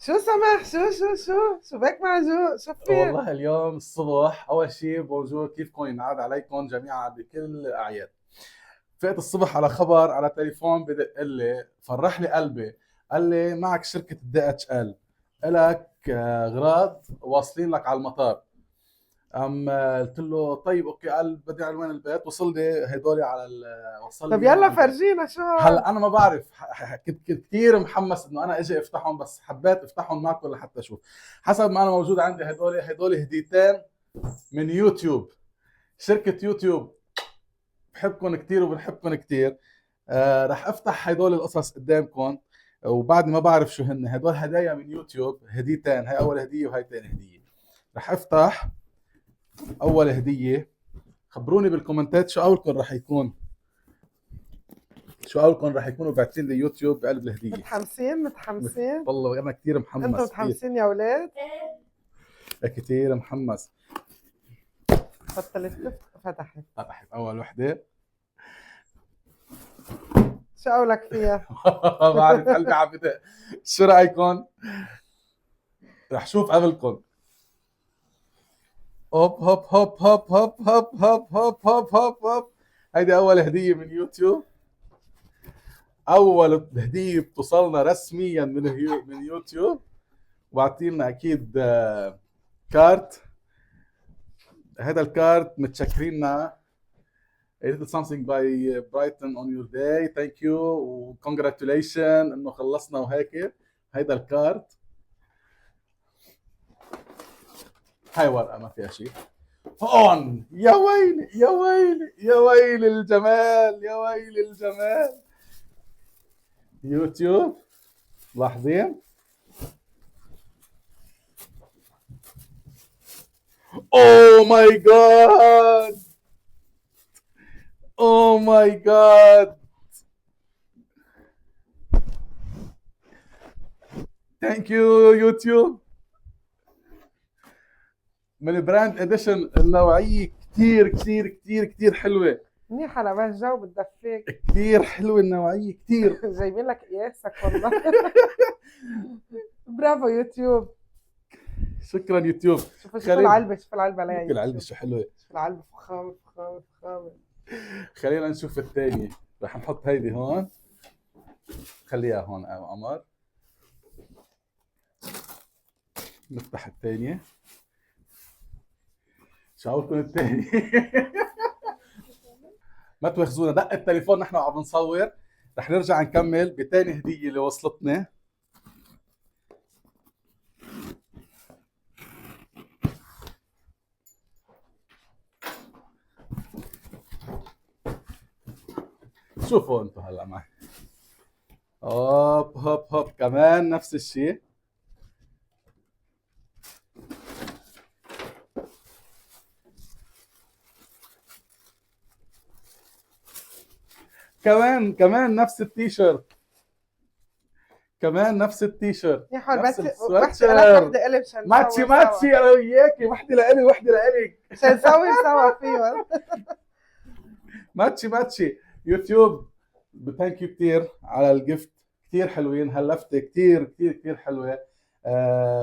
شو سمح؟ شو بك معجوق؟ شو في؟ والله اليوم الصبح اول شيء بونجور، كيفكم؟ ينعاد عليكم جميعا بكل الاعياد. فقت الصبح على خبر على تليفون بدق لي، فرح لي قلبي. قال لي معك شركه الدي اتش ال، الك اغراض واصلين لك على المطار. قلت له طيب اوكي. قال بدي اعرف وين البيت. وصل لي هدول على وصل طب لي اياهم يلا على البيت. فرجينا شو هاد؟ هلا انا ما بعرف، كنت كثير محمس انه انا اجي افتحهم، بس حبيت افتحهم معكم لحتى اشوف. حسب ما انا موجود عندي هدول هديتين من يوتيوب، شركة يوتيوب. بحبكم كثير وبنحبكم كثير. رح افتح هدول القصص قدامكم، وبعد ما بعرف شو هن هدول هدايا من يوتيوب. هديتين، هاي اول هدية وهي ثاني هدية. رح افتح اول هدية. خبروني بالكومنتات شو اولكم رح يكون، شو اولكم رح يكونوا باعتين لي يوتيوب بقلب الهدية. متحمسين؟ والله انا كثير انتوا محمس كثير. متحمسين يا ولاد؟ كثير محمس. فالتلفزيون فتحت. فتحت اول وحده. شو قولك فيها؟ بعد قلبي عم بدق. شو رايكم؟ رح شوف قبلكم. هوب هوب هوب هوب هوب هوب هوب هوب هوب هوب هوب. هيدي اول هديه من يوتيوب، اول هديه بتوصلنا رسميا من يوتيوب. واعطينا اكيد كارت. هذا الكارت متشكريننا. A little something by Brighton on your day. Thank you و congratulations انه خلصنا وهيك. هيدا الكارت. هاي ورقة ما فيها شيء. هون يا ويلي يا ويلي يا ويلي الجمال، يا ويلي الجمال. يوتيوب. لاحظين؟ اوه ماي جاد، اوه ماي جاد. ثانك يو يوتيوب. من براند اديشن، النوعيه كثير كثير كثير كثير حلوه. منيحة لبس جو بتدفيك. كثير حلوه النوعيه كثير. جايبين لك قياسك والله. برافو يوتيوب. شكرا يوتيوب. شوف العلبة، شوف العلبة عليها شوف العلبه يوتيوب. شو حلوه. شوف العلبة فخامة فخامة فخامة. خلينا نشوف الثانيه. رح نحط هيدي هون. خليها هون يا قمر. نفتح الثانيه. شو عاوزكم الثانيه؟ ما تواخذونا، دق التليفون نحن عم نصور. رح نرجع نكمل بثاني هديه اللي وصلتنا. شوفوا انتم هلا معي. هوب هوب هوب كمان نفس الشيء. كمان نفس التيشيرت. كمان نفس التيشيرت. يا حول نفس وحدة السواتشر. وحدة إلي مشان ماتشي نسوي ماتشي سوا. انا وياكي، وحده لإلي وحده لإلك. مشان نسوي سوا فيهم. ماتشي ماتشي. يوتيوب ثانك يو كثير على الجفت. كثير حلوين هاللفته، كثير كثير كثير حلوه.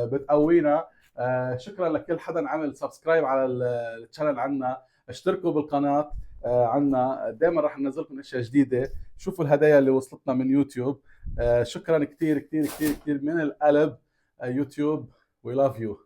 بتقوينا. شكرا لكل حدا عمل سبسكرايب على الشانل عنا. اشتركوا بالقناه عنا، دائما راح ننزل لكم اشياء جديده. شوفوا الهدايا اللي وصلتنا من يوتيوب. شكرا كثير كثير كثير كثير من القلب. يوتيوب وي لاف يو.